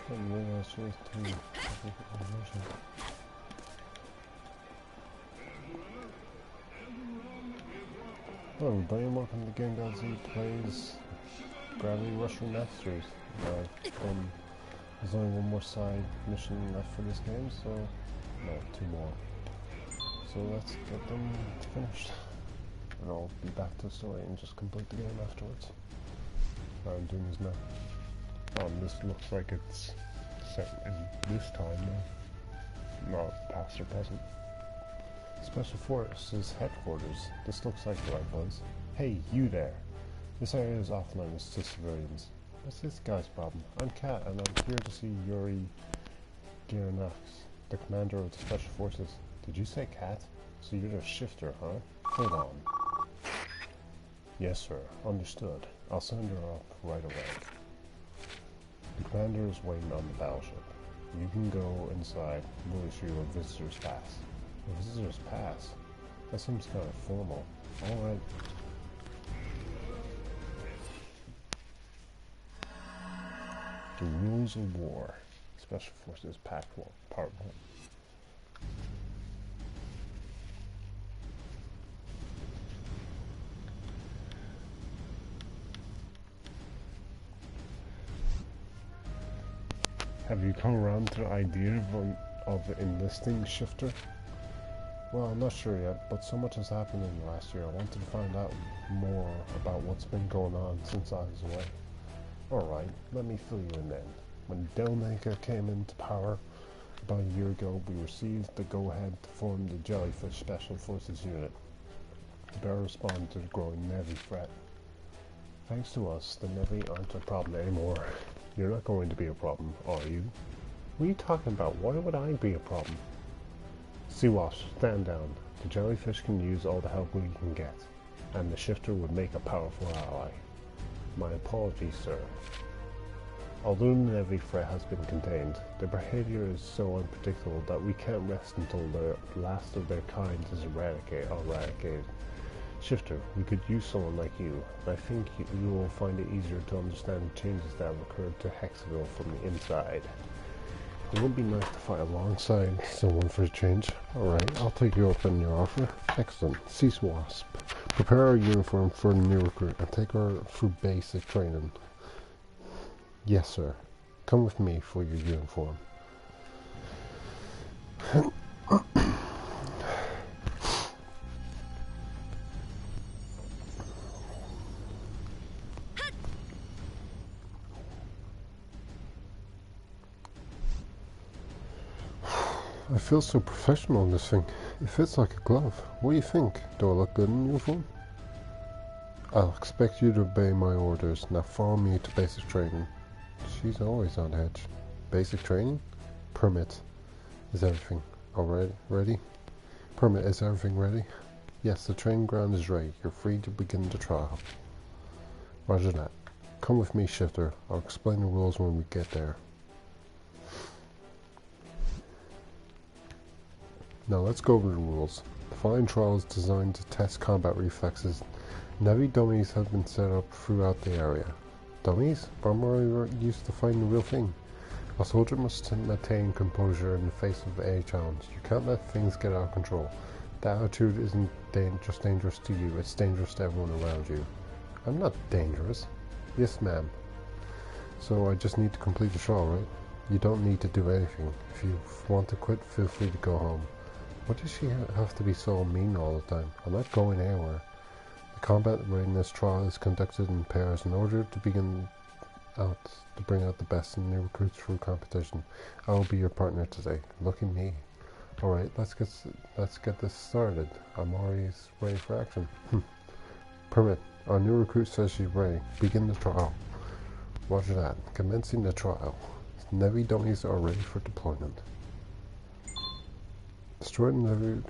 didn't realize there was two versions. Oh, Brian, welcome to Game God Z Plays Gravity Rush Remastered. There's only one more side mission left for this game, so no, two more. So let's get them finished. And I'll be back to the story and just complete the game afterwards. I'm doing this now. This looks like it's set in this time now. Not past or present. Special Forces headquarters. This looks like the right place. Hey, you there. This area is off limits to civilians. What's this guy's problem? I'm Kat, and I'm here to see Yuri Giranax, the commander of the Special Forces. Did you say Kat? So you're the shifter, huh? Hold on. Yes, sir. Understood. I'll send her up right away. The commander is waiting on the battleship. You can go inside. We'll issue a visitor's pass. A visitor's pass? That seems kind of formal. Alright. The Rules of War. Special Forces Part 1. Have you come around to the idea of enlisting Shifter? Well, I'm not sure yet, but so much has happened in the last year. I wanted to find out more about what's been going on since I was away. Alright, let me fill you in then. When Delmaker came into power about a year ago, we received the go-ahead to form the Jellyfish Special Forces Unit to better respond to the growing Navy threat. Thanks to us, the Navy aren't a problem anymore. You're not going to be a problem, are you? What are you talking about? Why would I be a problem? Seawash, stand down. The Jellyfish can use all the help we can get, and the Shifter would make a powerful ally. My apologies, sir. Although the Navy threat has been contained, their behavior is so unpredictable that we can't rest until the last of their kind is eradicated. Shifter, we could use someone like you. I think you will find it easier to understand the changes that have occurred to Hexaville from the inside. It would be nice to fight alongside someone for a change. Alright, I'll take you up on your offer. Excellent. Cease Wasp. Prepare our uniform for the new recruit and take her through basic training. Yes, sir. Come with me for your uniform. I feel so professional in this thing. It fits like a glove. What do you think? Do I look good in uniform? I'll expect you to obey my orders. Now follow me to basic training. She's always on edge. Basic training? Permit. Is everything already ready? Permit, is everything ready? Yes, the training ground is ready. You're free to begin the trial. Roger that. Come with me, Shifter. I'll explain the rules when we get there. Now let's go over the rules. The following trial is designed to test combat reflexes. Navy dummies have been set up throughout the area. Dummies? But I'm already used to fighting the real thing. A soldier must maintain composure in the face of a challenge. You can't let things get out of control. That attitude isn't just dangerous to you, it's dangerous to everyone around you. I'm not dangerous. Yes, ma'am. So I just need to complete the trial, right? You don't need to do anything. If you want to quit, feel free to go home. What does she have to be so mean all the time? I'm not going anywhere. The combat readiness trial is conducted in pairs in order to bring out the best in new recruits through competition. I will be your partner today. Look at me. Alright, let's get this started. I'm already ready for action. Permit. Our new recruit says she's ready. Begin the trial. Roger that. Commencing the trial. Navy dummies are ready for deployment. Destroy the Navy.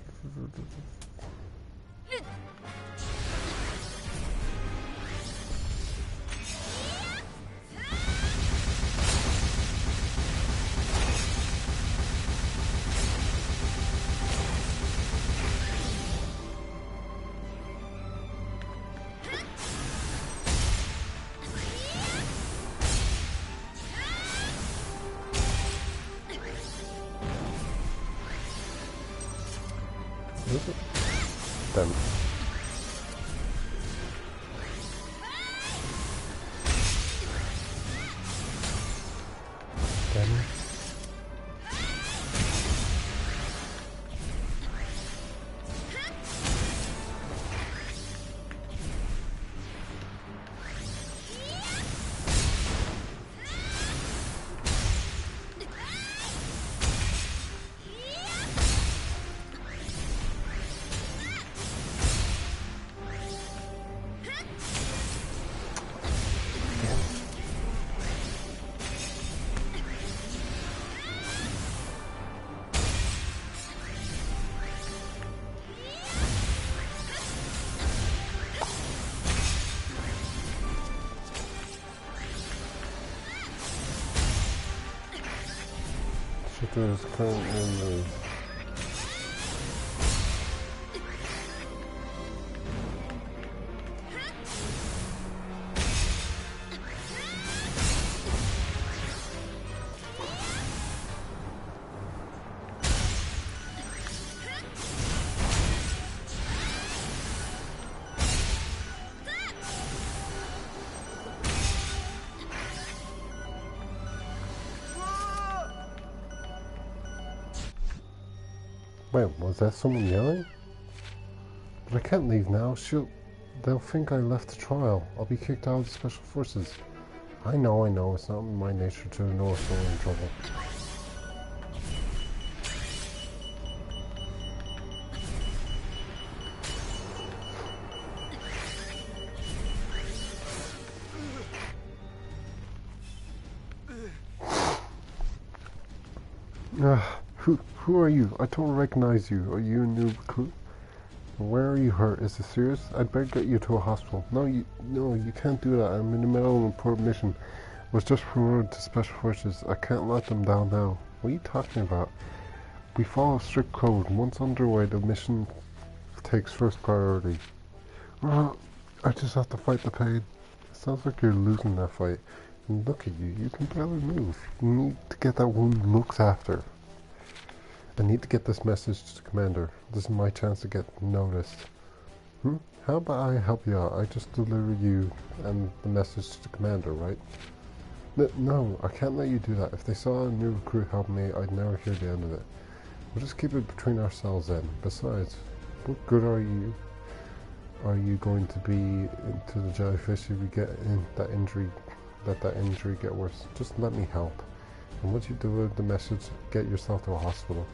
Is it? Damn it. Damn it. Shifter is currently in the... Wait, was that someone yelling? But I can't leave now. They'll think I left the trial. I'll be kicked out of the Special Forces. I know. It's not in my nature to ignore someone in trouble. Who are you? I don't recognize you. Are you a new recruit? Where are you hurt? Is it serious? I'd better get you to a hospital. No, you can't do that. I'm in the middle of an important mission. I was just promoted to Special Forces. I can't let them down now. What are you talking about? We follow strict code. Once underway, the mission takes first priority. I just have to fight the pain. It sounds like you're losing that fight. And look at you. You can barely move. You need to get that wound looked after. I need to get this message to the commander. This is my chance to get noticed. How about I help you out? I just deliver you and the message to the commander, right? No, I can't let you do that. If they saw a new recruit help me, I'd never hear the end of it. We'll just keep it between ourselves then. Besides, what good are you? Are you going to be into the jellyfish if you get in that injury? Let that injury get worse? Just let me help. And once you deliver the message, get yourself to a hospital.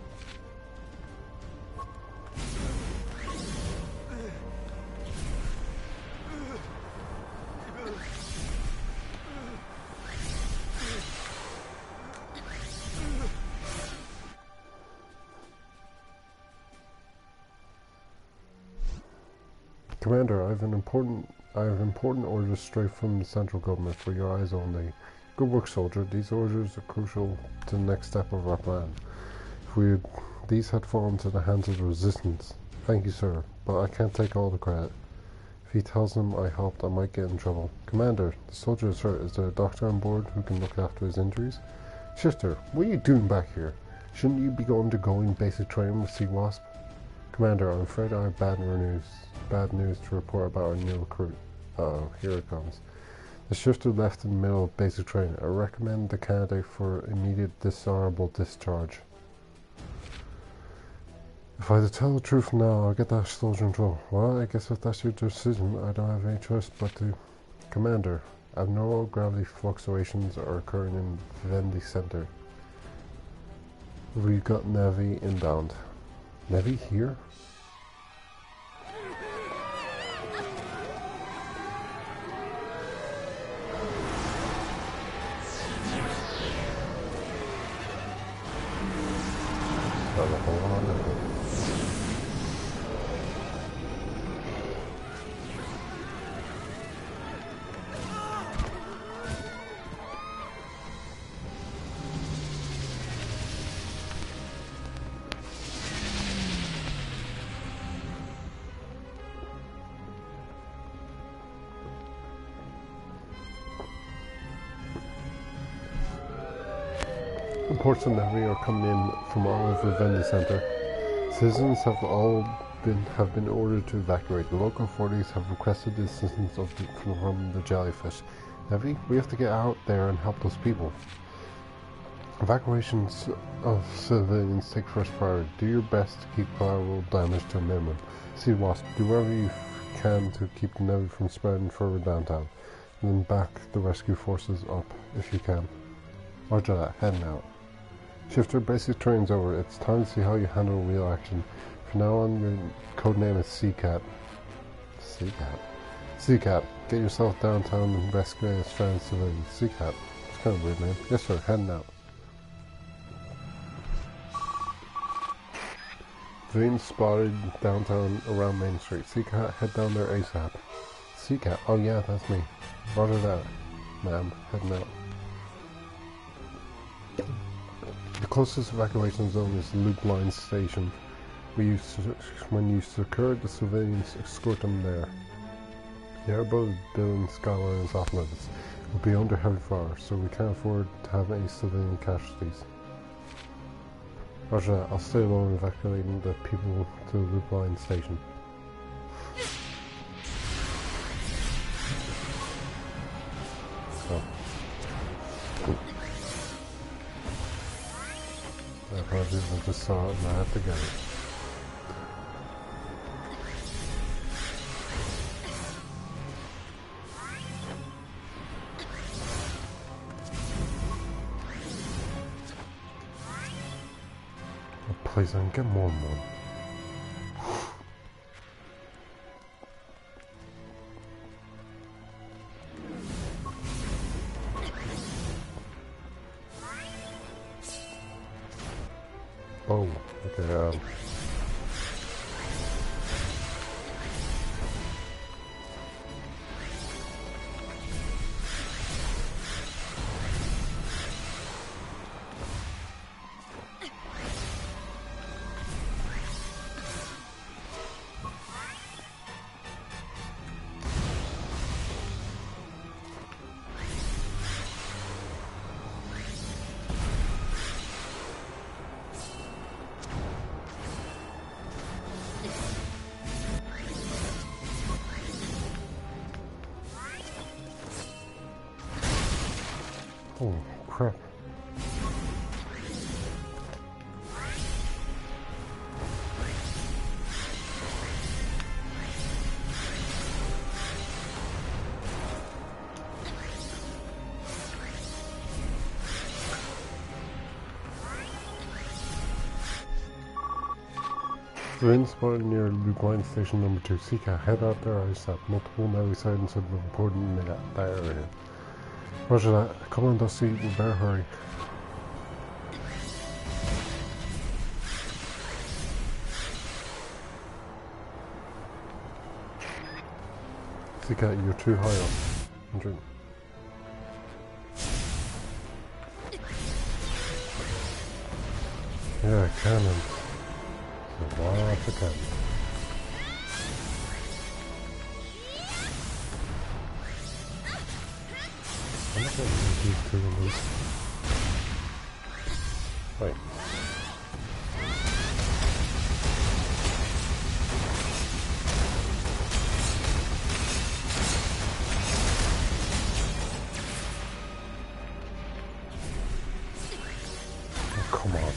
Commander, I have important orders straight from the central government for your eyes only. Good work, soldier. These orders are crucial to the next step of our plan. These had fallen to the hands of the resistance. Thank you, sir, but I can't take all the credit. If he tells them I helped, I might get in trouble. Commander, the soldier is hurt. Is there a doctor on board who can look after his injuries? Shifter, what are you doing back here? Shouldn't you be undergoing basic training with Sea Wasp? Commander, I'm afraid I have bad news to report about our new recruit. Uh-oh, here it comes. The shifter left in the middle of basic training. I recommend the candidate for immediate dishonorable discharge. If I had to tell the truth now, I'll get that soldier in trouble. Well, I guess if that's your decision, I don't have any choice but to... Commander, abnormal gravity fluctuations are occurring in Vivendi Center. We've got Nevi inbound. Nevi here? Reports on Nevi are coming in from all over Vivendi Center. Citizens have all have been ordered to evacuate. The local authorities have requested the assistance from the jellyfish. Nevi, we have to get out there and help those people. Evacuations of civilians take first priority. Do your best to keep collateral damage to a minimum. Sea Wasp, do whatever you can to keep the Nevi from spreading further downtown. And then back the rescue forces up if you can. Roger that, heading out. Shifter, basic training's over. It's time to see how you handle real action. From now on, your codename is Seacat. Seacat? Seacat, get yourself downtown and rescue a stranded civilians. Seacat. It's kind of a weird name. Yes sir, heading out. Civilians spotted downtown around Main Street. Seacat, head down there ASAP. Seacat, oh yeah, that's me. Roger that, ma'am, heading out. The closest evacuation zone is the Loop Line Station. When you secure the civilians, escort them there. The airboat building skyline is off limits. It will be under heavy fire, so we can't afford to have any civilian casualties. Roger that, I'll stay alone evacuating the people to the Loop Line Station. So. Apologies, I just saw it and I have to get it. Oh, please, I can get more and more. Oh, okay, oh, crap. Civilians spotted near Loop Line Station number 2. Seeker, head out there ASAP. Multiple Nevi sightings have been reported in that area. Roger that. Come on, Dusty. We better hurry. Seeker, you're too high up. Drink. Yeah, cannons. Lots of cannons. I'm not going to use these two of these. Wait. Oh, come on.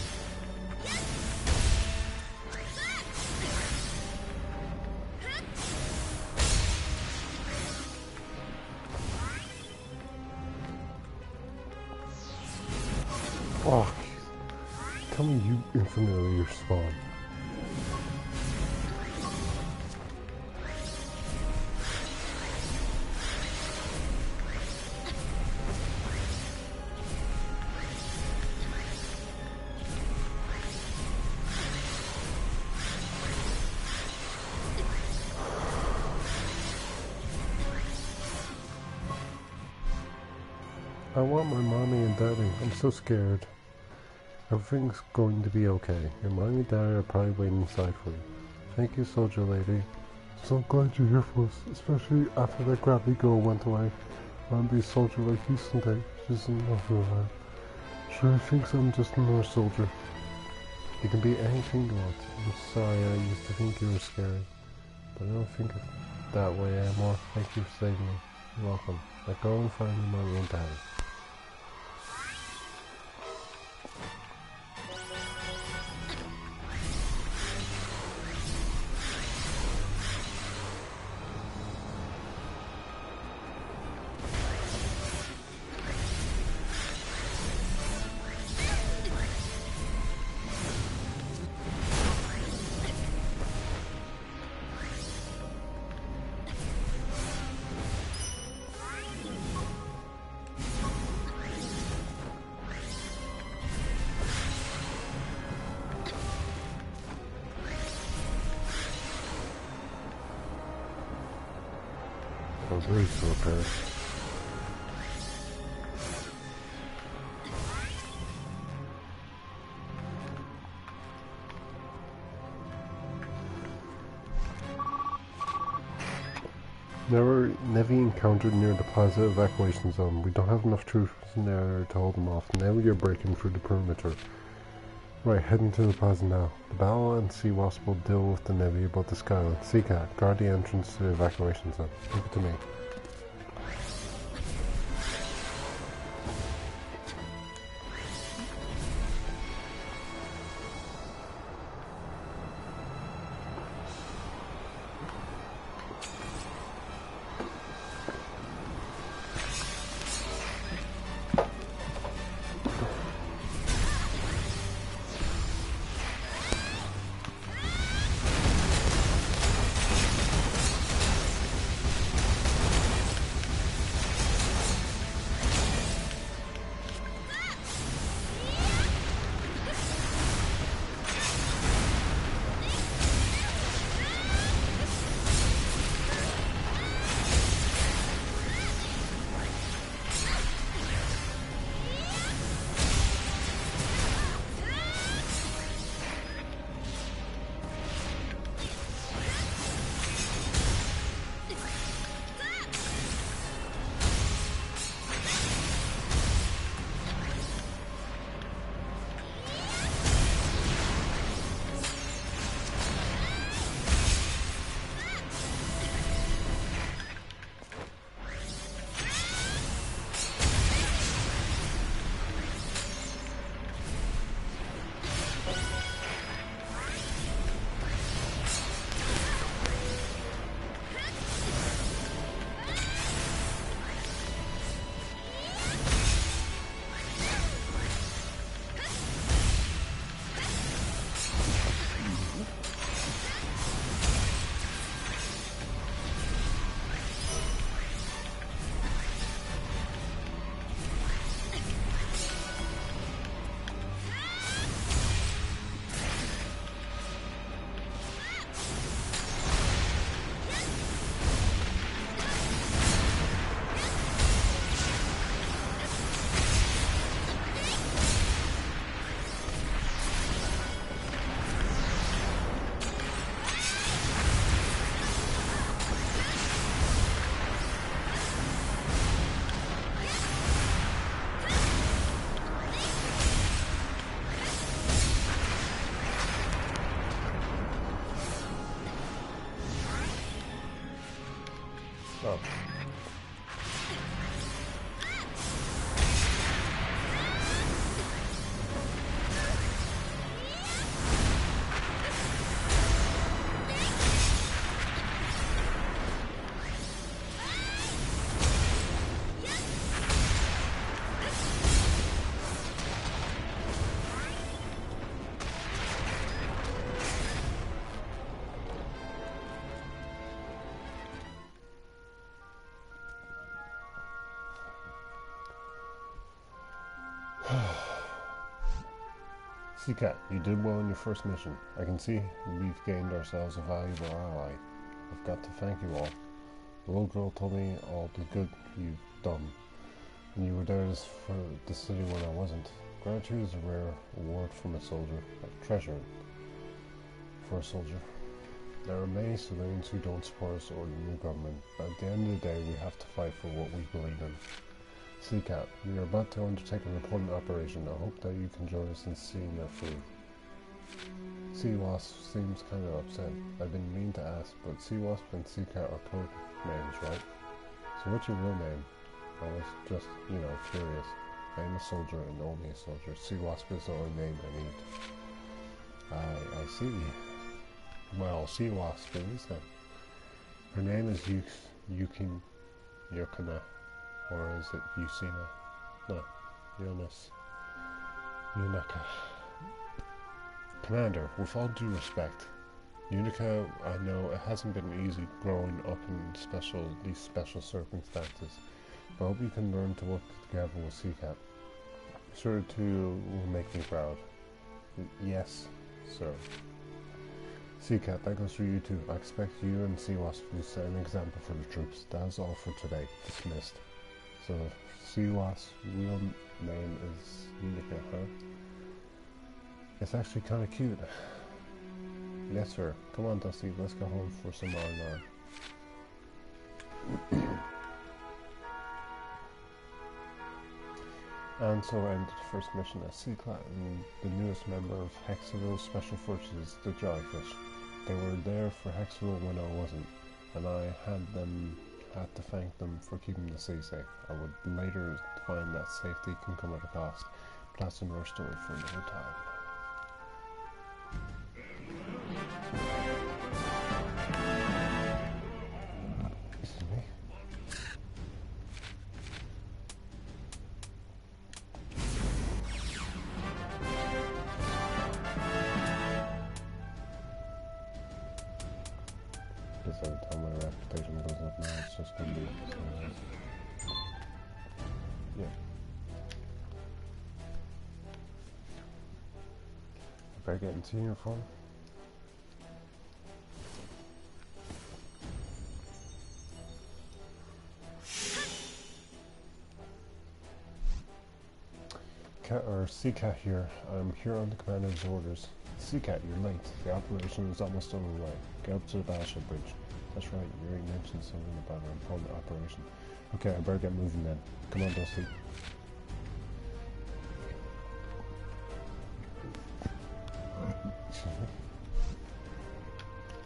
Oh, tell me you infinitely respawn. I want my mommy and daddy. I'm so scared. Everything's going to be okay. Your mommy and daddy are probably waiting inside for you. Thank you, soldier lady. So glad you're here for us, especially after that gravity girl went away. I want to be a soldier like you someday. She doesn't know who I am. She really thinks I'm just another soldier. You can be anything you want. I'm sorry, I used to think you were scary, but I don't think of that way anymore. Thank you for saving me. You're welcome. Now go and find your mommy and daddy. I was really so prepared. Never encountered near the plaza evacuation zone. We don't have enough troops in there to hold them off. Now you're breaking through the perimeter. Right, heading to the plaza now. The Battle and Sea Wasp will deal with the Navy above the skyline. Seacat, guard the entrance to the evacuation zone. Leave it to me. Oh. Seacat, you did well in your first mission. I can see we've gained ourselves a valuable ally. I've got to thank you all. The little girl told me all the good you've done, and you were there for the city when I wasn't. Gratitude is a rare award from a soldier, a treasure for a soldier. There are many civilians who don't support us or the new government, but at the end of the day we have to fight for what we believe in. Seacat, we are about to undertake an important operation. I hope that you can join us in seeing that through. Sea Wasp seems kind of upset. I've been mean to ask, but Sea Wasp and Sea Cat are code names, right? So what's your real name? I was just, curious. I'm a soldier and only a soldier. Sea Wasp is the only name I need. I see. Well, Sea Wasp is then. Her name is Yukin Yukina, or is it Yusina? No, Yunaka. Commander, with all due respect, Unica, I know it hasn't been easy growing up in these special circumstances, but I hope you can learn to work together with Seacat. Sure too will make me proud. Yes, sir. Seacat, that goes for you too. I expect you and Sea Wasp to set an example for the troops. That is all for today. Dismissed. So, Sea Wasp's real name is Unica, huh? It's actually kind of cute. Yes, sir. Come on, Dusty. Let's go home for some R&R. And so ended the first mission as Seaclat and the newest member of Hexaville's Special Forces, the Jellyfish. They were there for Hexaville when I wasn't, and I had to thank them for keeping the sea safe. I would later find that safety can come at a cost, but that's another story for another time. Excuse me. Because every time my reputation goes up now, it's just going to be something else. Yeah. I better get into uniform. Seacat here. I'm here on the commander's orders. Seacat, you're late. The operation is almost underway. Get up to the battleship bridge. That's right, you already mentioned something about an important operation. Okay, I better get moving then. Come on, Dusty.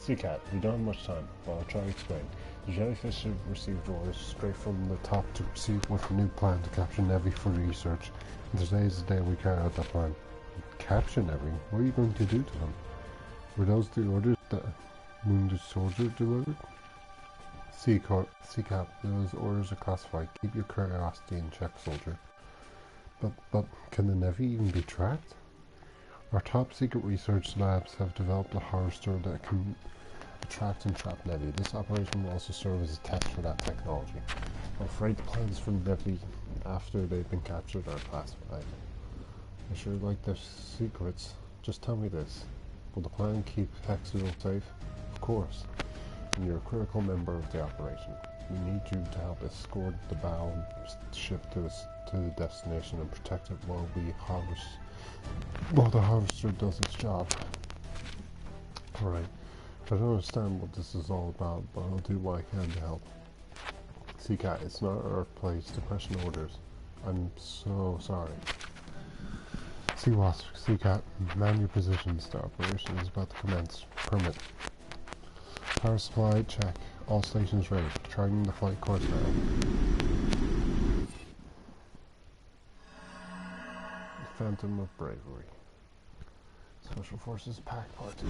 Seacat, we don't have much time, but I'll try to explain. The Jellyfish have received orders straight from the top to proceed with a new plan to capture Nevi for research. And today is the day we carry out that plan. Capture Nevi? What are you going to do to them? Were those the orders that wounded soldier delivered? Seacat, those orders are classified. Keep your curiosity in check, soldier. But can the Nevi even be tracked? Our top secret research labs have developed a harvester that can attract and trap Nevi. This operation will also serve as a test for that technology. I'm afraid the plans for Nevi after they've been captured are classified. I sure like their secrets. Just tell me this. Will the plan keep Hexaville safe? Of course. And you're a critical member of the operation. We need you to help escort the bow ship to the destination and protect it while the harvester does its job. Alright. I don't understand what this is all about, but I'll do what I can to help. Seacat, it's not our place to question orders. I'm so sorry. Sea Wasp, Seacat, man your positions. The operation is about to commence. Permit. Power supply, check. All stations ready. Charting the flight course now. Phantom of Bravery. Special Forces Pack Part 2.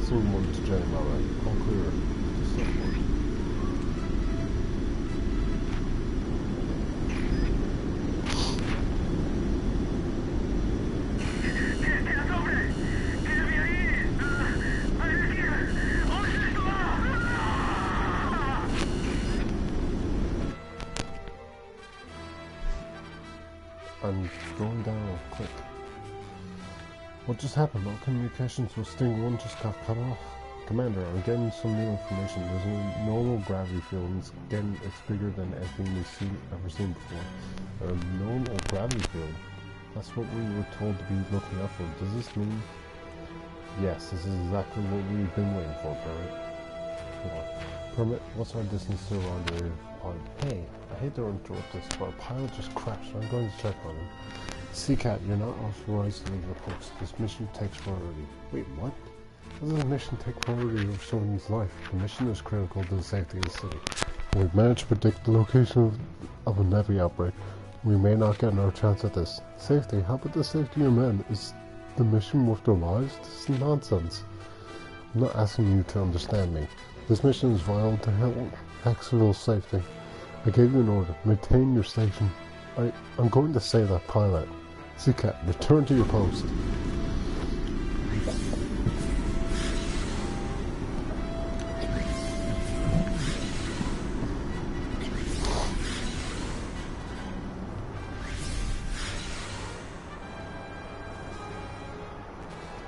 Soon one to J, alright. All clear. Support. I'm going down quick. What just happened? All communications with Sting 1 just got cut off. Commander, I'm getting some new information. There's a normal gravity field and it's bigger than anything we've ever seen before. A normal gravity field? That's what we were told to be looking out for. Does this mean... Yes, this is exactly what we've been waiting for, Barrett. more. Permit, what's our distance to the rendezvous pod? Hey, I hate to interrupt this, but a pilot just crashed. I'm going to check on him. Seacat, you're not authorized to leave your post. This mission takes priority. Wait, what? How does a mission take priority over someone's life? The mission is critical to the safety of the city. We've managed to predict the location of a Navy outbreak. We may not get another chance at this. Safety? How about the safety of your men? Is the mission worth their lives? This is nonsense. I'm not asking you to understand me. This mission is vital to Hexerville's safety. I gave you an order. Maintain your station. I'm going to say that, pilot. Seacat, return to your post.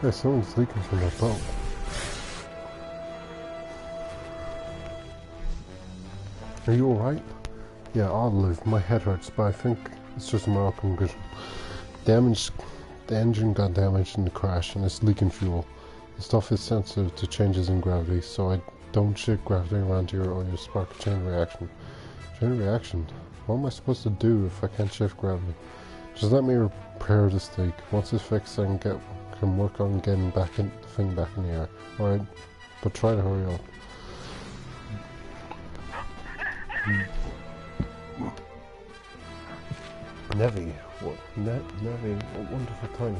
Yeah, someone's leaking from that boat. Are you alright? Yeah, I'll live. My head hurts, but I think it's just a mild concussion. The engine got damaged in the crash and it's leaking fuel. The stuff is sensitive to changes in gravity, so I don't shift gravity around here or you spark a chain reaction. Chain reaction? What am I supposed to do if I can't shift gravity? Just let me repair this leak. Once it's fixed, I can work on getting the thing back in the air. Alright, but try to hurry up. Nevi, what? Nevi, what wonderful time.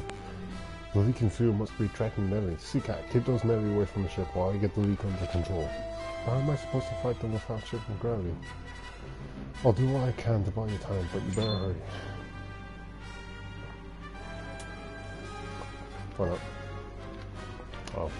The leaking fuel must be tracking Nevi. Seacat, keep those Nevi away from the ship while I get the leak under control. How am I supposed to fight them without shifting gravity? I'll do what I can to buy you time, but you better hurry. What up? Oh.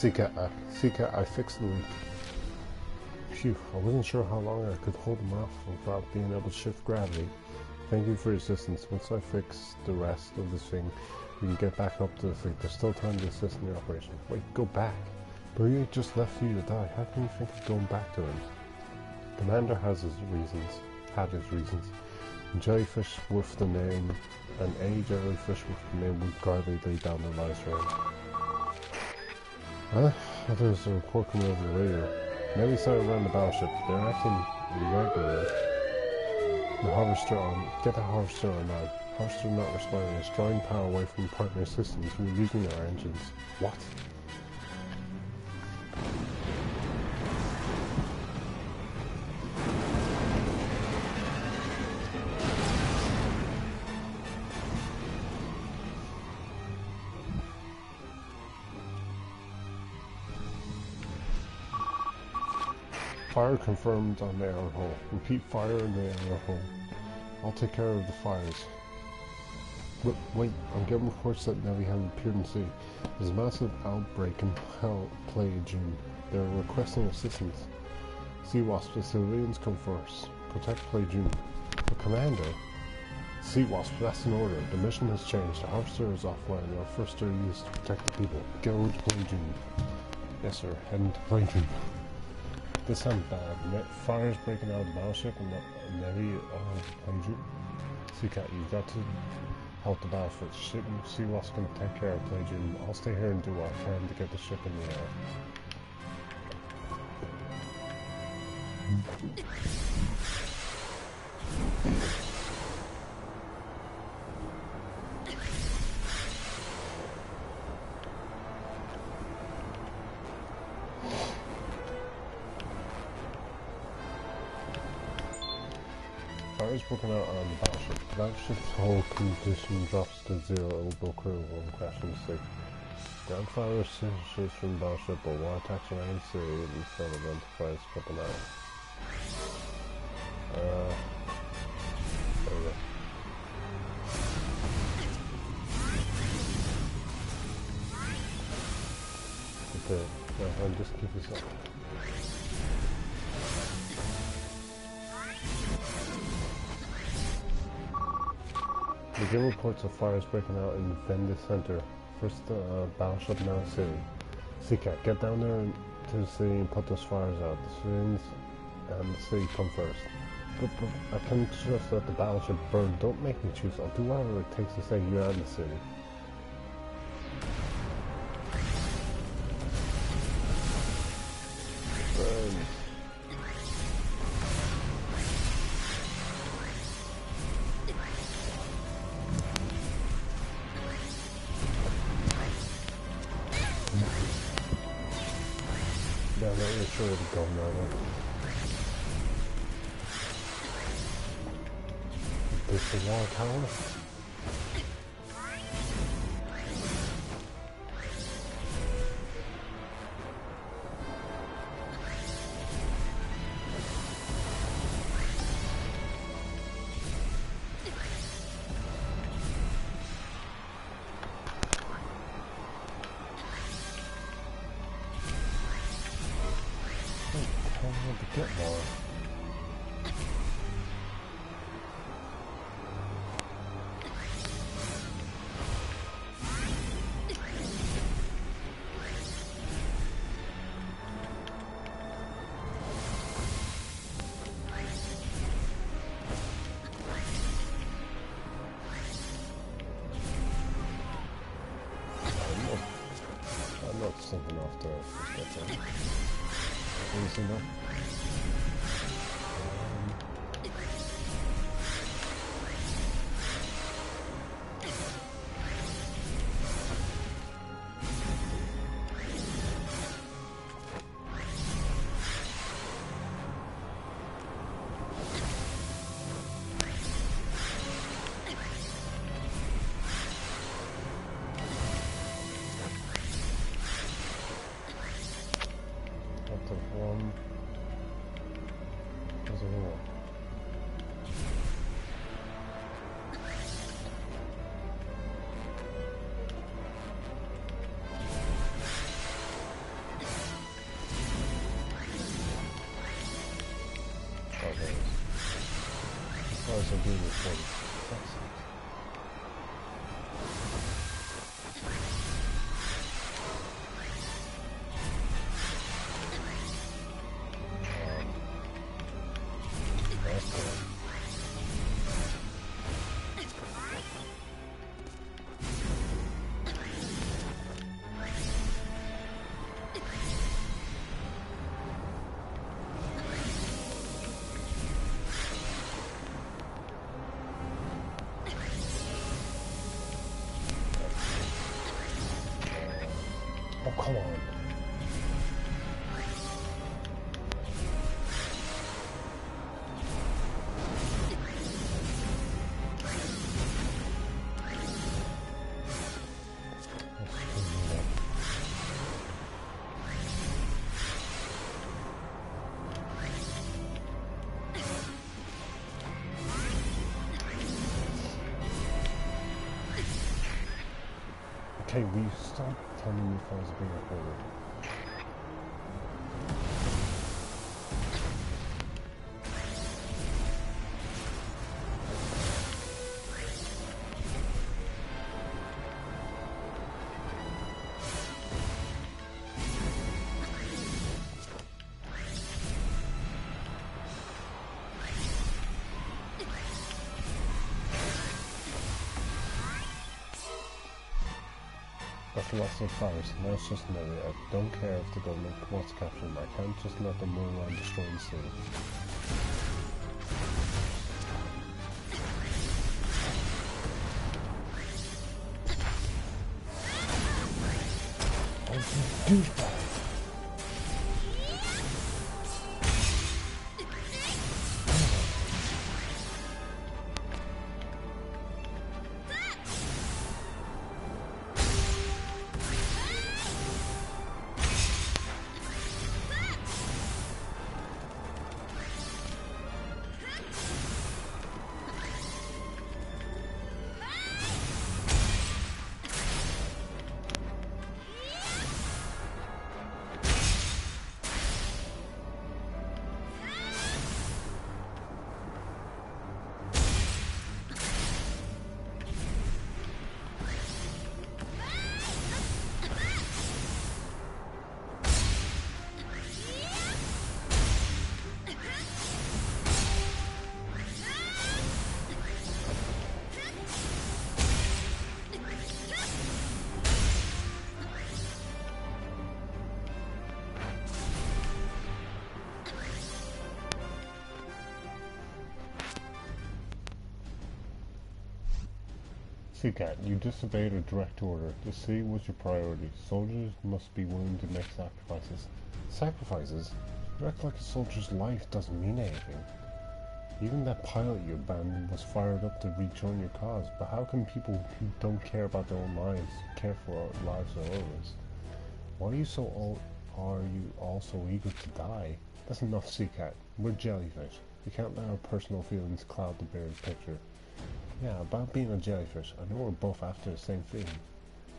Seacat, I fixed the leak. Phew, I wasn't sure how long I could hold them off without being able to shift gravity. Thank you for your assistance. Once I fix the rest of this thing, we can get back up to the fleet. There's still time to assist in the operation. Wait, go back? Bruyere just left you to die. How can you think of going back to him? Commander had his reasons. A jellyfish with the name, jellyfish with the name would gladly lay down their lives for him. Huh? Oh, there's a report coming over the radio. Nevi started around the battleship. They're acting irregularly. Get the harvester online. Harvester not responding. It's drawing power away from partner systems. We're using our engines. What? Fire confirmed on the air hole. Repeat fire in the air hole. I'll take care of the fires. Wait, I'm getting reports that Nevi has appeared in the city. There's a massive outbreak in Play June. They're requesting assistance. Sea Wasp, the civilians come first. Protect Play June. The commander? Sea Wasp, that's an order. The mission has changed. The harvester is offline. Our first duty is to protect the people. Get over to Play June. Yes sir, heading to Play June. This sounds bad. Fire's breaking out of the battleship and Nevi Seacat, you've got to help the battleship. See what's going to take care of Palladium. I'll stay here and do what I can to get the ship in the air. Fire's broken out on the battleship. The battleship's whole condition drops to 0. It will go crew and crash into sea. Ground fire associates from the battleship, but war attacks around the sea and still identifies broken out. There we go. Okay, now I'll just keep this up. Begin reports of fires breaking out in Vendis Center. First battleship now city. Seacat, get down there to the city and put those fires out. The civilians and the city come first. But I can't just let the battleship burn. Don't make me choose. I'll do whatever it takes to save you and the city. Burn. Yeah, I'm not really sure where to go now. Is this the wall tower? To get more. I'm not sinking off the first get there. Easy enough. One. There's a wall. Oh, there it is. As far as I do this one. Oh, come on. Okay, will you stop telling me if I was being recorded? That's lots of fires, now it's just an area. I don't care if the government wants to capture them. I can't just let them run around destroying the city. Oh, you douchebag! Cat, you disobeyed a direct order. The city was your priority. Soldiers must be willing to make sacrifices. Sacrifices? You act like a soldier's life doesn't mean anything. Even that pilot you abandoned was fired up to rejoin your cause, but how can people who don't care about their own lives care for our lives or others? Why are you all so eager to die? That's enough, Cat. We're jellyfish. We can't let our personal feelings cloud the bigger picture. Yeah, about being a jellyfish, I know we're both after the same thing,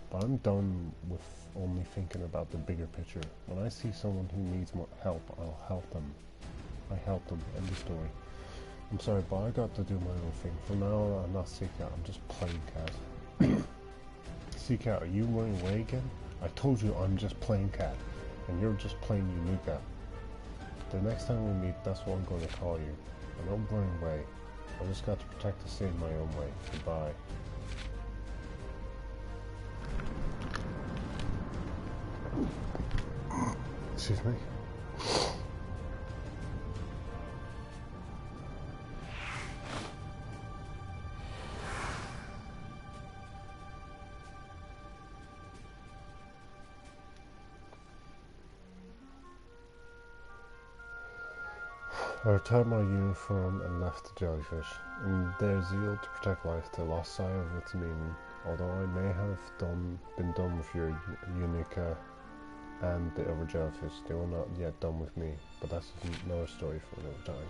but I'm done with only thinking about the bigger picture. When I see someone who needs more help, I'll help them. I help them, end the story. I'm sorry, but I got to do my own thing. For now, I'm not Seacat, I'm just playing cat. Seacat, are you running away again? I told you I'm just playing cat, and you're just playing Yunuka. The next time we meet, that's what I'm going to call you. I'm not running away. I just got to protect the city my own way. Goodbye. Excuse me. I retired my uniform and left the jellyfish. In their zeal to protect life, they lost sight of its meaning. Although I may have been done with your Unica and the other jellyfish, they were not yet done with me. But that's another story for another time.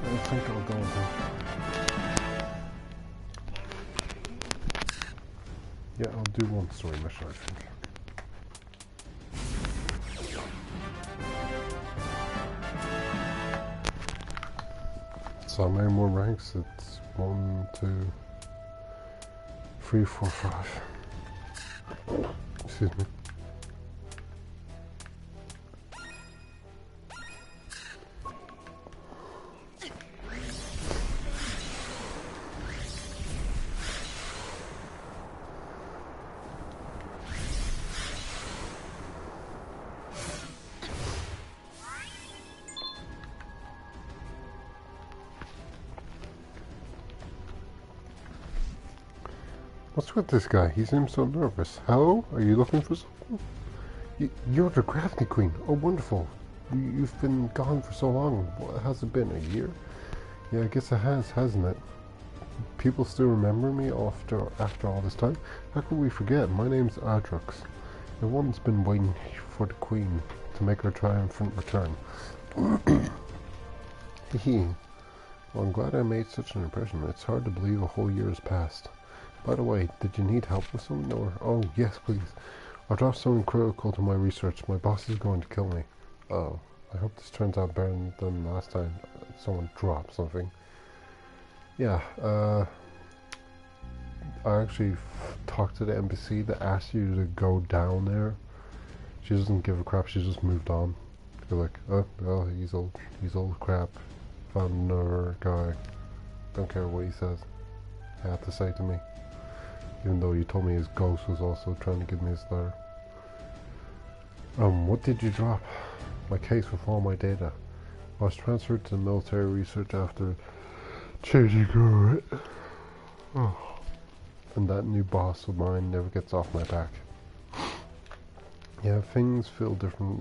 I think I'll go with Yeah, I'll do one story mission, I think. So how many more ranks? It's 1, 2, 3, 4, 5. Excuse me. What's with this guy? He seems so nervous. Hello? Are you looking for something? You're the Gravity Queen. Oh, wonderful. You've been gone for so long. What has it been? A year? Yeah, I guess it has, hasn't it? People still remember me after all this time? How could we forget? My name's Adrux. Everyone's been waiting for the Queen to make her triumphant return. Hee. Well, I'm glad I made such an impression. It's hard to believe a whole year has passed. By the way, did you need help with something, or... Oh, yes, please. I've dropped something critical to my research. My boss is going to kill me. Oh, I hope this turns out better than last time someone dropped something. Yeah, I actually talked to the embassy that asked you to go down there. She doesn't give a crap, she just moved on. They're like, oh, well, he's old crap. Found another guy. Don't care what he says. Had to say to me. even though you told me his ghost was also trying to give me his letter. What did you drop? My case with all my data. I was transferred to military research after changing over it. Oh. And that new boss of mine never gets off my back. Yeah, things feel different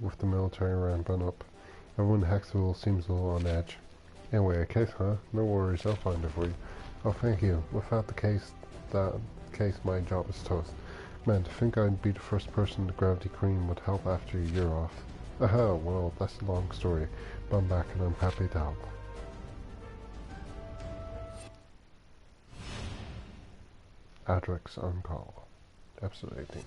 with the military ramping up. Everyone in Hexaville seems a little on edge. Anyway, a case, huh? No worries, I'll find it for you. Oh, thank you. Without the case, my job is toast. Man, to think I'd be the first person the Gravity Cream would help after a year off. Aha, well, that's a long story, but I'm back and I'm happy to help. Adrix on call. Episode 18.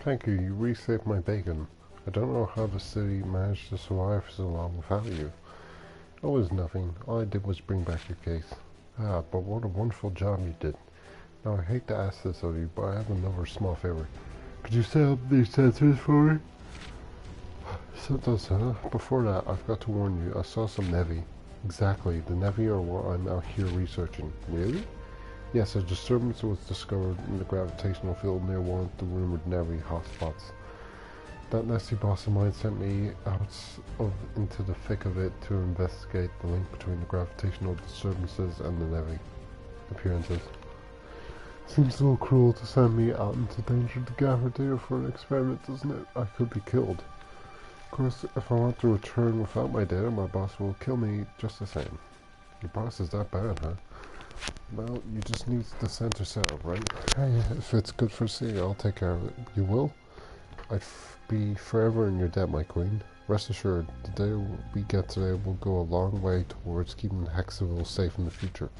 Thank you, you resaved my bacon. I don't know how the city managed to survive for so long without you. It was nothing. All I did was bring back your case. Ah, but what a wonderful job you did. Now, I hate to ask this of you, but I have another small favor. Could you set up these sensors for me? Sensors, huh? Before that, I've got to warn you, I saw some Nevi. Exactly, the Nevi are what I'm out here researching. Really? Yes, a disturbance was discovered in the gravitational field near one of the rumored Nevi hotspots. That nasty boss of mine sent me out into the thick of it to investigate the link between the gravitational disturbances and the Nevi appearances. Seems a little cruel to send me out into danger to gather data for an experiment, doesn't it? I could be killed. Of course, if I want to return without my data, my boss will kill me just the same. Your boss is that bad, huh? Well, you just need the center set up, right? Hey, if it's good for sea, I'll take care of it. You will? I'd be forever in your debt, my queen. Rest assured, the day we get today will go a long way towards keeping Hexaville safe in the future.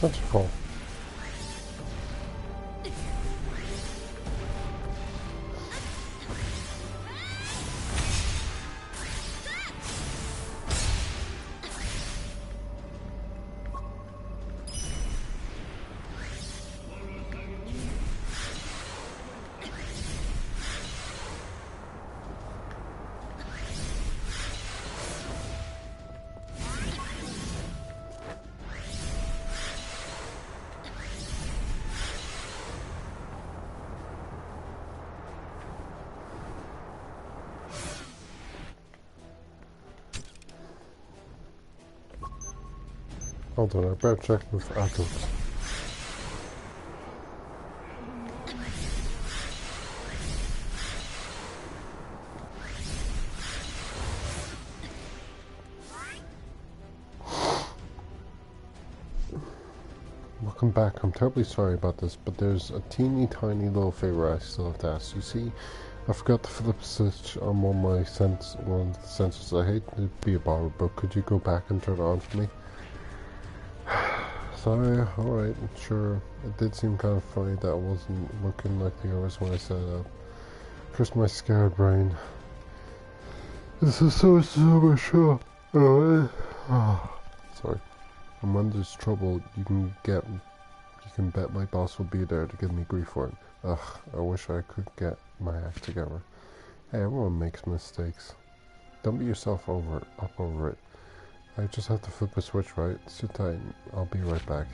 That's cool. Hold on, I better check with adults. Welcome back. I'm terribly sorry about this, but there's a teeny tiny little favor I still have to ask. You see, I forgot to flip a switch on one of the sensors. I hate to be a bother, but could you go back and turn it on for me? Sorry, alright, sure. It did seem kind of funny that I wasn't looking like the others when I set it up. Curse my scared brain. This is so much show. Sorry. And when there's trouble, you can bet my boss will be there to give me grief for it. Ugh, I wish I could get my act together. Hey, everyone makes mistakes. Don't beat yourself up over it. I just have to flip a switch, right? Sit tight. I'll be right back.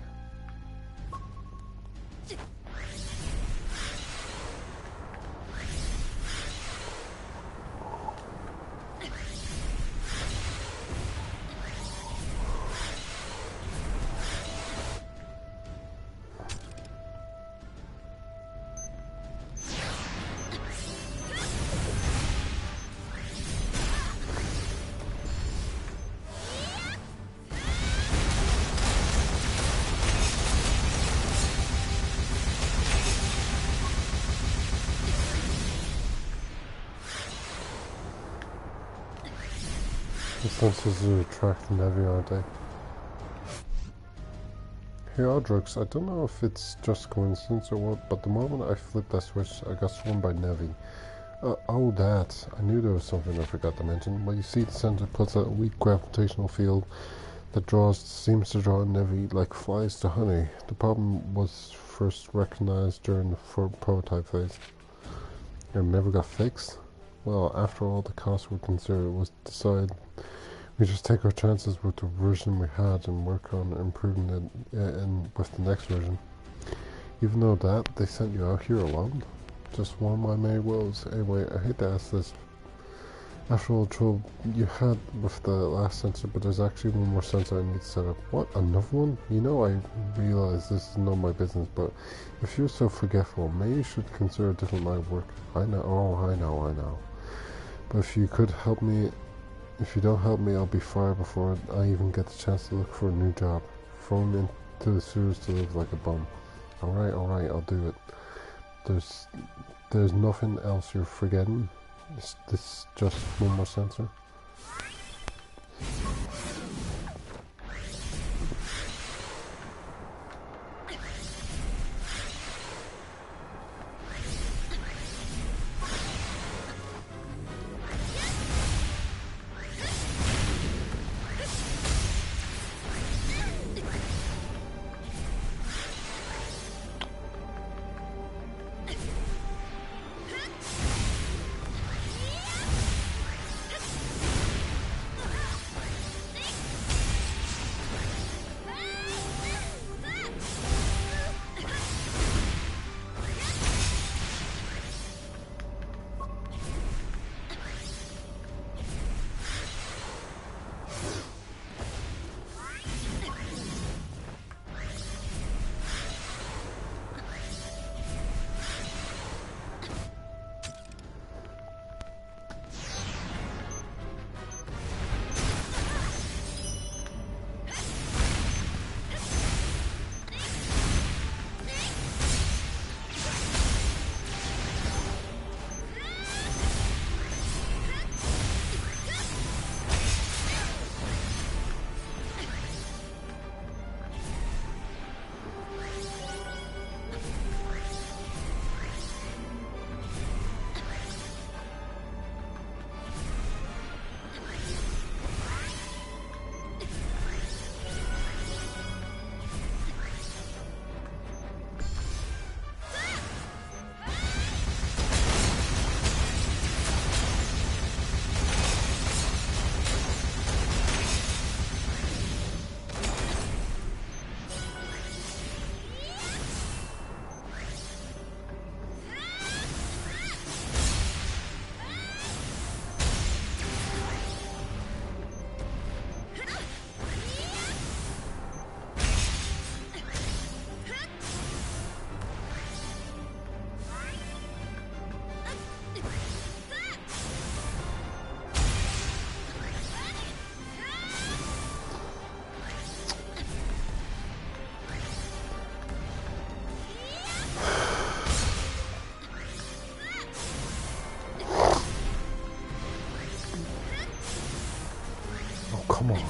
The sensors are attracting heavy, aren't they? Hey Audrux, I don't know if it's just coincidence or what, but the moment I flipped that switch, I got swarmed by Nevi. Oh, that. I knew there was something I forgot to mention. Well, you see, the sensor puts out a weak gravitational field that seems to draw Nevi like flies to honey. The problem was first recognized during the prototype phase. And never got fixed? Well, after all the costs were considered, it was decided we just take our chances with the version we had and work on improving it with the next version. Even though that, they sent you out here alone? Just one of my many woes. Anyway, I hate to ask this. After all the trouble you had with the last sensor, but there's actually one more sensor I need to set up. What? Another one? You know, I realize this is none of my business, but if you're so forgetful, maybe you should consider a different line of work. I know. But if you could help me, if you don't help me, I'll be fired before I even get the chance to look for a new job. Thrown into the sewers to live like a bum. Alright, I'll do it. There's nothing else you're forgetting? Is this just one more sensor? Come on.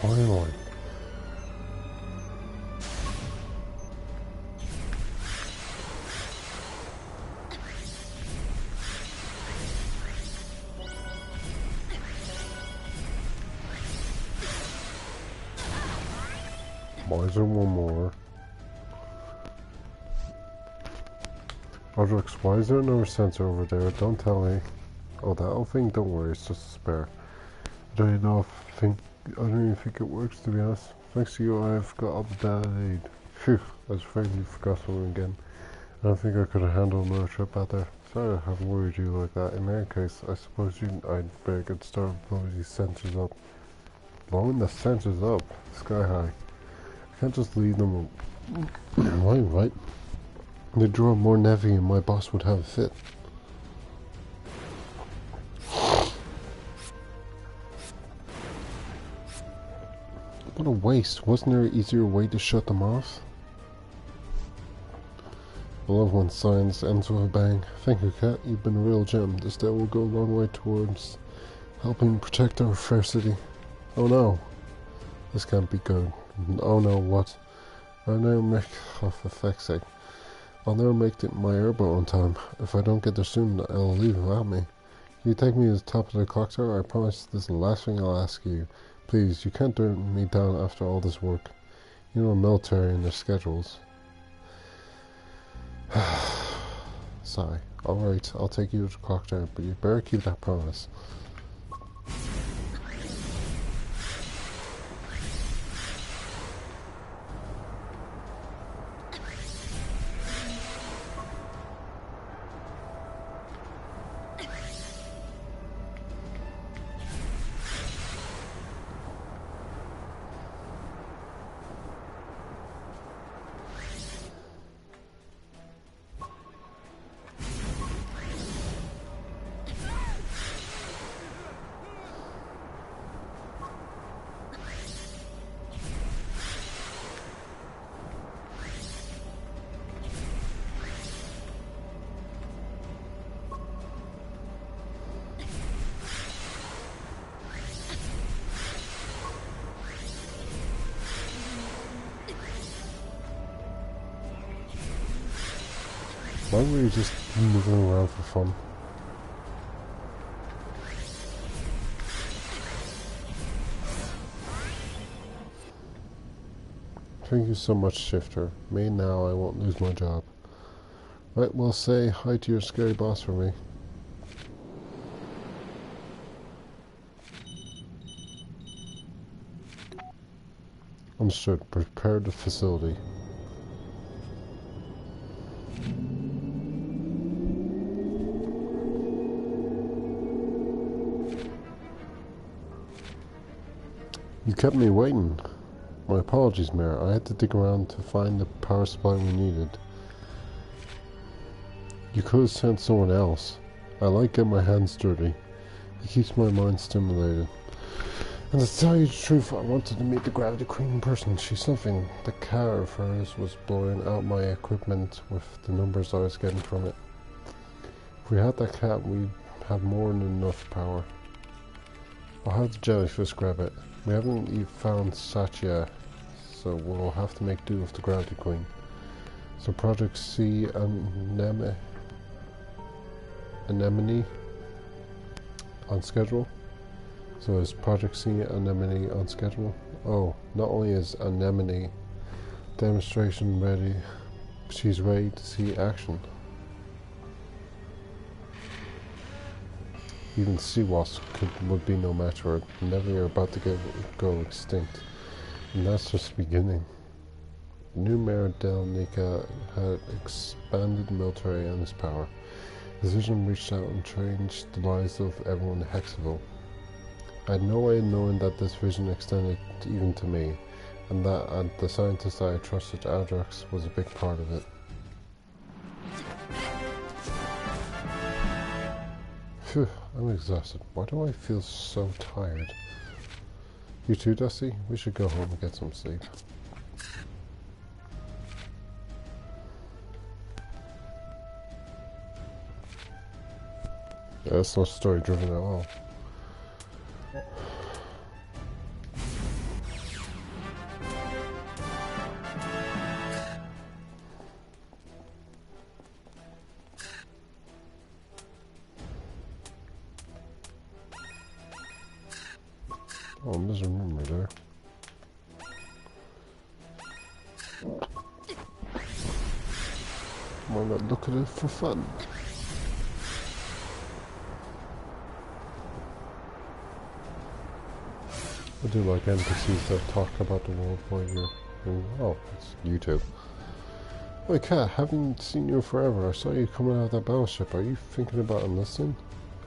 Finally. Why is there one more? Rodrix, why is there another sensor over there? Don't tell me. Oh, that whole thing? Don't worry, it's just a spare. I don't even know if I don't even think it works, to be honest. Thanks to you, I've got all the data I need. Phew, I was afraid you forgot something again. I don't think I could have handled another trip out there. Sorry to have worried you like that. In any case, I suppose I'd better get started blowing these sensors up. Blowing the sensors up? Sky high. I can't just leave them. Right. They draw more Nevi and my boss would have a fit. What a waste. Wasn't there an easier way to shut them off? I love when science ends with a bang. Thank you, Cat. You've been a real gem. This day will go a long way towards helping protect our fair city. Oh no. This can't be good. Oh no, what? I'll never make... Oh, for fuck's sake. I'll never make my airboat on time. If I don't get there soon, I'll leave without me. Can you take me to the top of the clock tower? I promise this is the last thing I'll ask you. Please, you can't turn me down after all this work. You know, military and their schedules. Sigh. Alright, I'll take you to the clock tower, but you better keep that promise. Why were you just moving around for fun? Thank you so much, Shifter. Me now, I won't lose my job. Right, well, say hi to your scary boss for me. Understood. Prepare the facility. You kept me waiting. My apologies, Mayor. I had to dig around to find the power supply we needed. You could have sent someone else. I like getting my hands dirty. It keeps my mind stimulated. And to tell you the truth, I wanted to meet the Gravity Queen in person. She's something. The car of hers was blowing out my equipment with the numbers I was getting from it. If we had that cat, we'd have more than enough power. I'll have the jellyfish grab it. We haven't found Satya, so we'll have to make do with the Gravity Queen. So Project C Anemone on schedule? So is Project C Anemone on schedule? Oh, not only is Anemone demonstration ready, she's ready to see action. Even sea wasps would be no match for it. Never are about to go extinct. And that's just the beginning. The new Mayor Del Nica had expanded the military and its power. His vision reached out and changed the lives of everyone in Hexaville. I had no way of knowing that this vision extended even to me, and that the scientist I trusted, Adrex, was a big part of it. Phew, I'm exhausted. Why do I feel so tired? You too, Dusty? We should go home and get some sleep. Yeah, that's not story driven at all. Oh, there's a room right there. Why not look at it for fun? I do like NPCs that talk about the world while you're... Oh, it's you two. Hey Kat, haven't seen you forever. I saw you coming out of that battleship. Are you thinking about enlisting?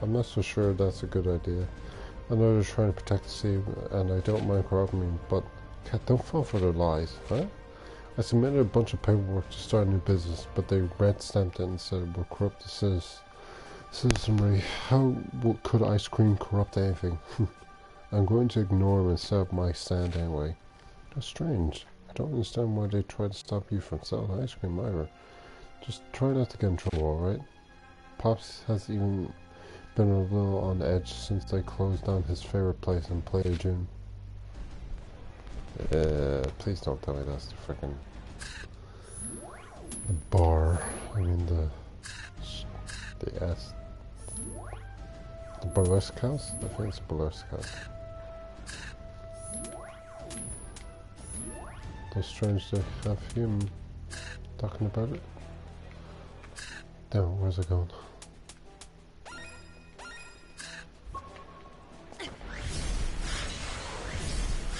I'm not so sure that's a good idea. I know they're trying to protect the sea, and I don't mind corrupting, but Kat, don't fall for their lies, huh? I submitted a bunch of paperwork to start a new business, but they red-stamped it and said it would corrupt the citizenry. How could ice cream corrupt anything? I'm going to ignore them and set up my stand anyway. That's strange. I don't understand why they tried to stop you from selling ice cream either. Just try not to get in trouble, alright? Pops has even been a little on edge since they closed down his favorite place in Play June. Please don't tell me that's the frickin' the bar. I mean the burlesque house? I think it's burlesque house. It's strange to have him talking about it. Damn, where's it going?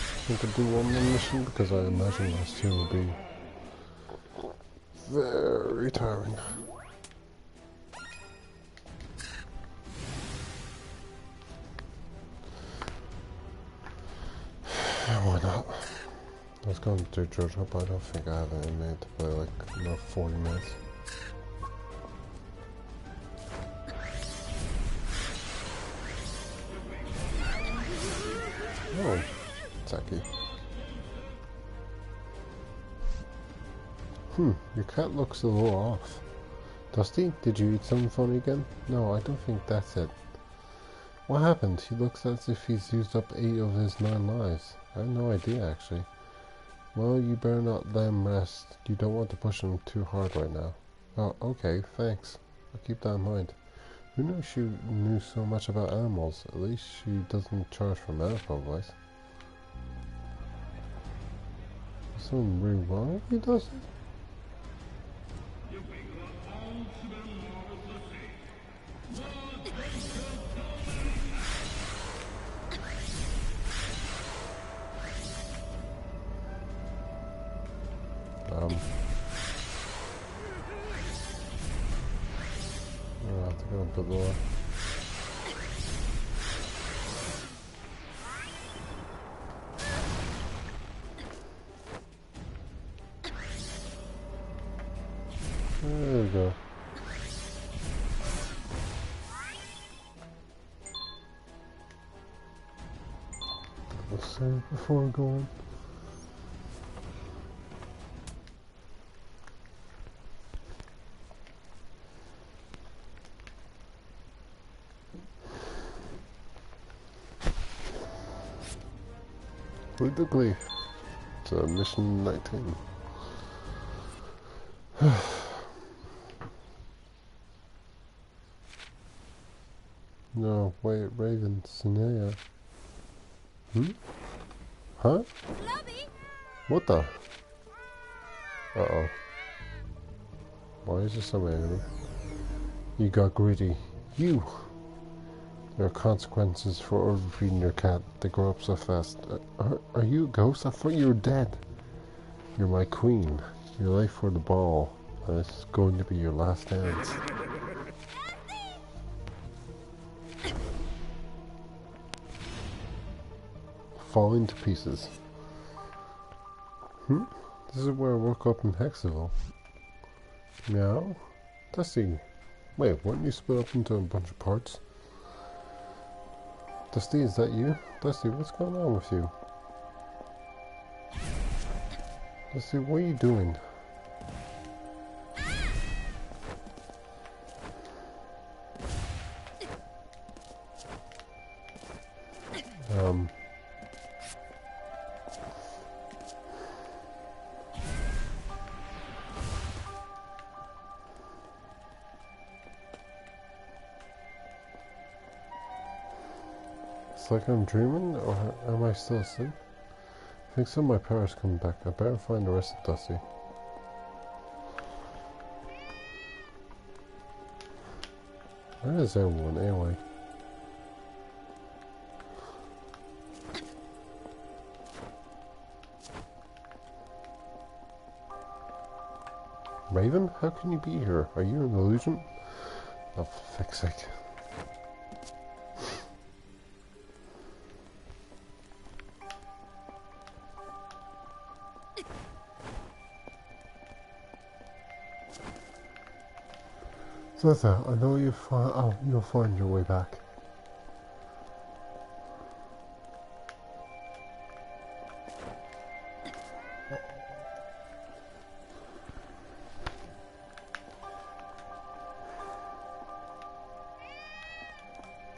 I think I'll do one more mission because I imagine those two will be very tiring. Why not? I was going to do JoJo, but I don't think I have it in me to play like another 40 minutes. Oh, Taki. Your cat looks a little off. Dusty, did you eat something funny again? No, I don't think that's it. What happened? He looks as if he's used up 8 of his 9 lives. I have no idea, actually. Well, you better not let him rest. You don't want to push him too hard right now. Oh, okay, thanks. I'll keep that in mind. Who knew she knew so much about animals? At least she doesn't charge for medical advice. Is something really wrong with you, Dusty? I'll have to go a bit lower. There we go. I'll save before going. Quickly. It's mission 19. No, wait, Raven, Sinea. Huh? What the? Uh-oh. Why is there so many? You got greedy. You! There are consequences for overfeeding your cat. They grow up so fast. Are you a ghost? I thought you were dead. You're my queen. You're late for the ball. And it's going to be your last dance. falling to pieces. This is where I woke up in Hexaville. Meow? Dusty. Wait, weren't you split up into a bunch of parts? Dusty, is that you? Dusty, what's going on with you? Dusty, what are you doing? It's like I'm dreaming, or am I still asleep? I think some of my power's coming back. I better find the rest of Dusty. Where is everyone anyway? Raven? How can you be here? Are you an illusion? Oh, for fuck's sake. So that's that. I know you'll find your way back.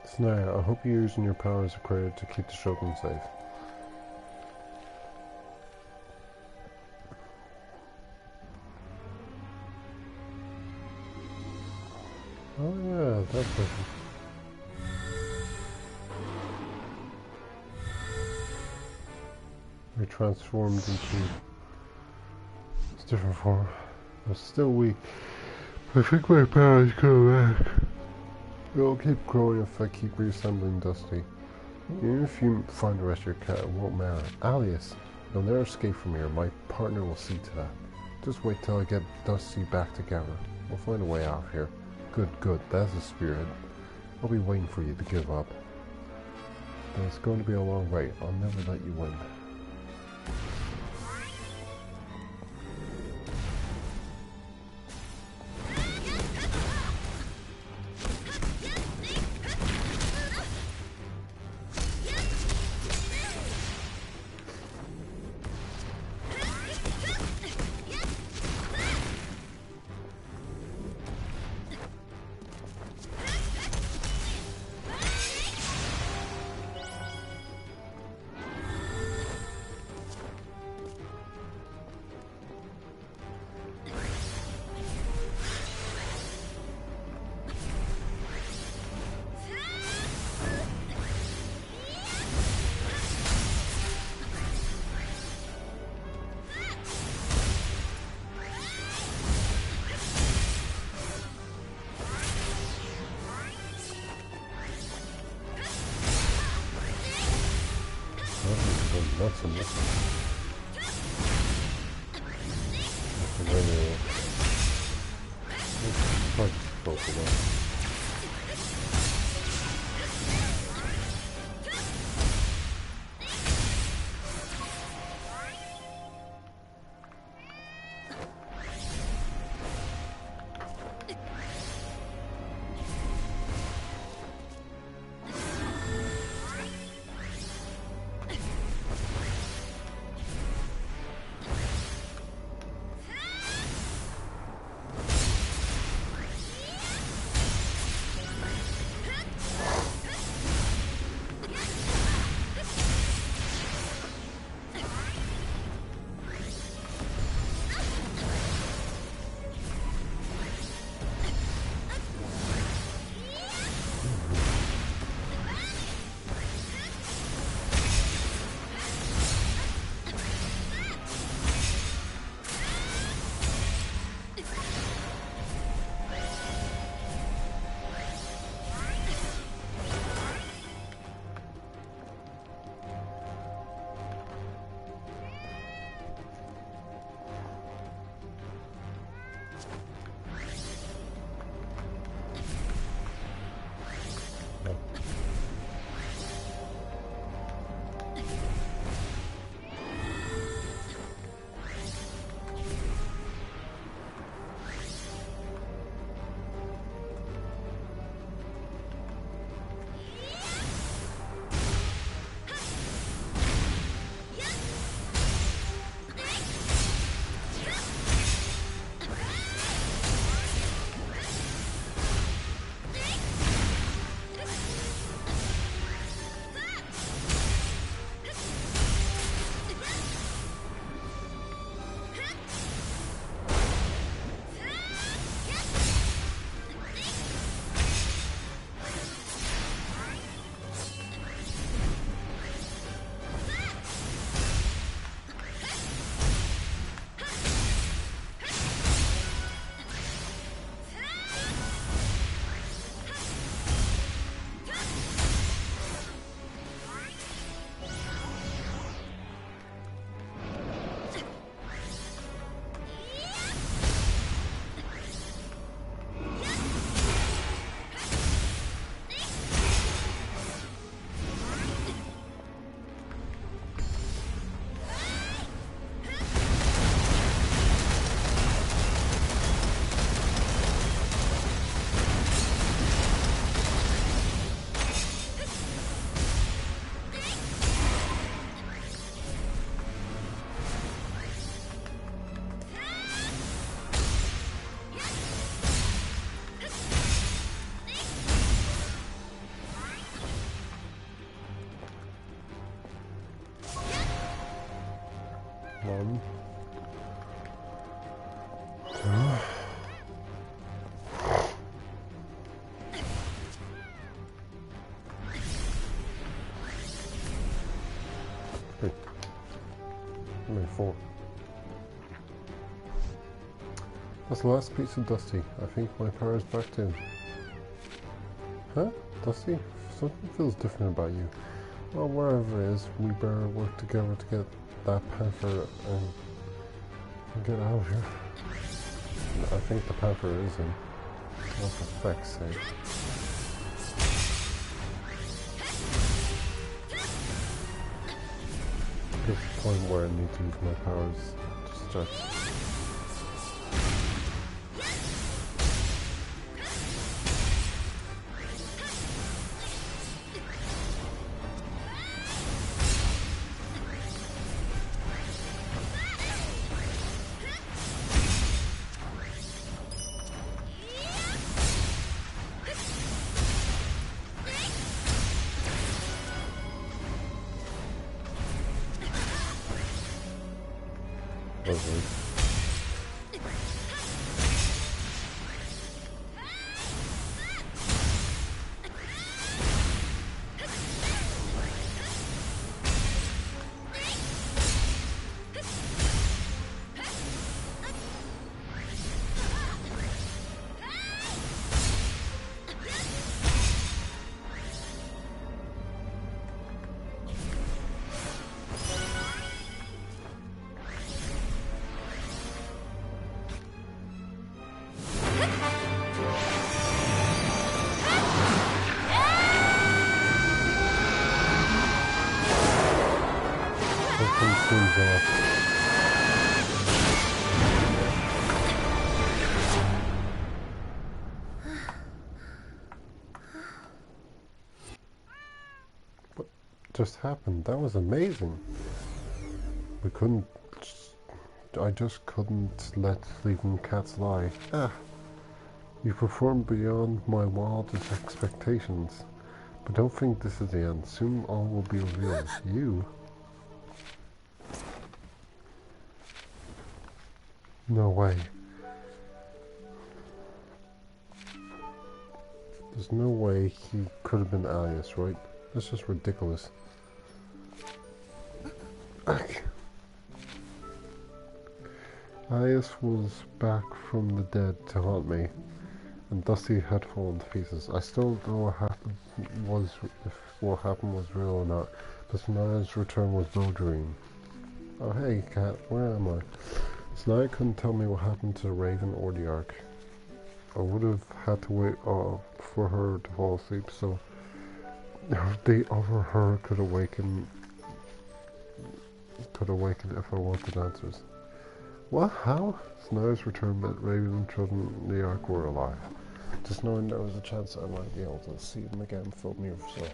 Snare, I hope you're using your power as a credit to keep the Shogun safe. Oh yeah, that person. We're transformed into its different form. I'm still weak. I think my power's coming back. It'll keep growing if I keep reassembling Dusty. Even if you find the rest of your cat, it won't matter. Alias, you'll never escape from here. My partner will see to that. Just wait till I get Dusty back together. We'll find a way out of here. Good, good. That's the spirit. I'll be waiting for you to give up. But it's going to be a long wait. I'll never let you win. That's a miss. Both of them. One. Two. Three. Only 4. That's the last piece of Dusty. I think my power is back too. Huh? Dusty? Something feels different about you. Well, wherever it is, we better work together to get that panther and get out of here. I think the panther is in. What the fuck's sake. This is the point where I need to use my powers to start. Lovely. What just happened? That was amazing. We couldn't. I just couldn't let sleeping cats lie. Ah, you performed beyond my wildest expectations. But don't think this is the end. Soon all will be revealed. You? No way. There's no way he could have been Alias, right? That's just ridiculous. Alias was back from the dead to haunt me, and Dusty had fallen to pieces. I still don't know what happened was, if what happened was real or not, but Sanaya's return was no dream. Oh hey cat, where am I? Sanaya couldn't tell me what happened to the Raven or the Ark. I would have had to wait for her to fall asleep, so the other her could awaken if I wanted answers. What? How? Sanaya's return meant Raven and children in the Ark were alive. Just knowing there was a chance I might be able to see them again filled me with sorrow.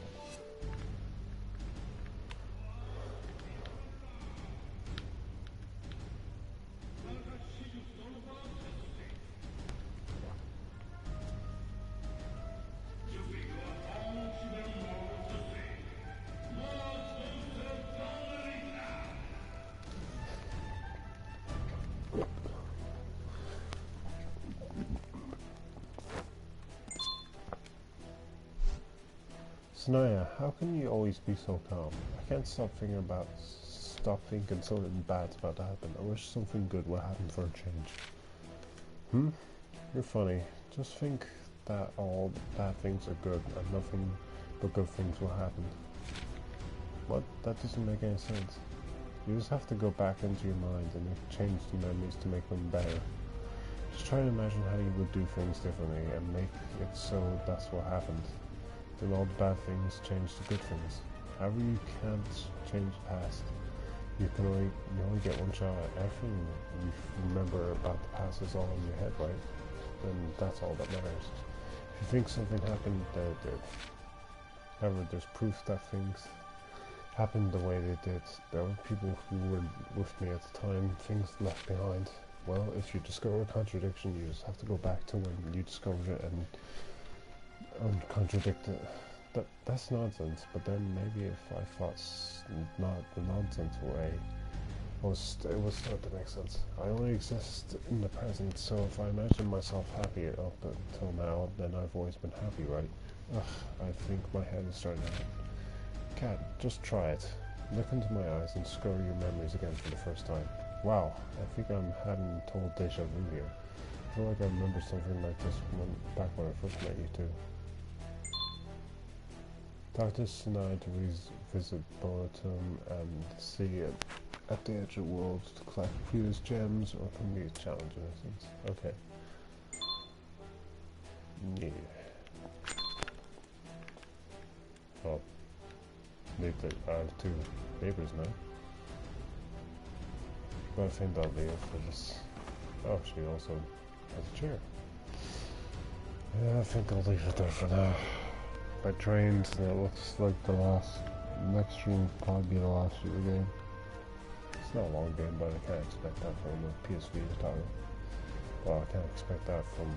Sanaya, how can you always be so calm? I can't stop thinking something bad's about to happen. I wish something good would happen for a change. You're funny. Just think that all bad things are good and nothing but good things will happen. What? That doesn't make any sense. You just have to go back into your mind and change the memories to make them better. Just try to imagine how you would do things differently and make it so that's what happened. Then all the bad things change to good things. However, you can't change the past. You only get one shot at everything you remember about the past is all in your head, right? Then that's all that matters. If you think something happened, then it did. However, there's proof that things happened the way they did. There were people who were with me at the time, things left behind. Well, if you discover a contradiction, you just have to go back to when you discovered it and contradict it. That's nonsense, but then maybe if I fought not the nonsense way, It was starting to make sense. I only exist in the present, so if I imagine myself happy up until now, then I've always been happy, right? Ugh, I think my head is starting to hurt. Cat, just try it. Look into my eyes and scroll your memories again for the first time. Wow, I think I'm having total deja vu here. I feel like I remember something like this back when I first met you two. Dr. Sinai to visit Boatum and see it at the edge of worlds to collect fuse gems or complete challenges. Okay. Yeah. Well, I have two papers now. But I think that'll be it for this. Oh, she also has a chair. Yeah, I think I'll leave it there for now. By trains, and it looks like the next stream will probably be the last shooter game. It's not a long game, but I can't expect that from a PSV title. Well, I can't expect that from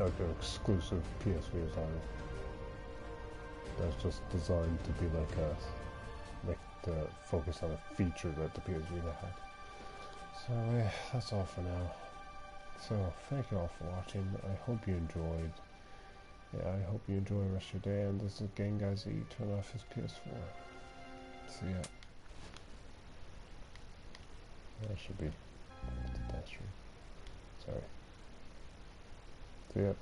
like an exclusive PSV title. That's just designed to be like to focus on a feature that the PSV had. So yeah, that's all for now. So thank you all for watching. I hope you enjoyed. Yeah, I hope you enjoy the rest of your day, and this is again guys that you turn off his PS4. So yeah. That should be the best room. Sorry. So yeah.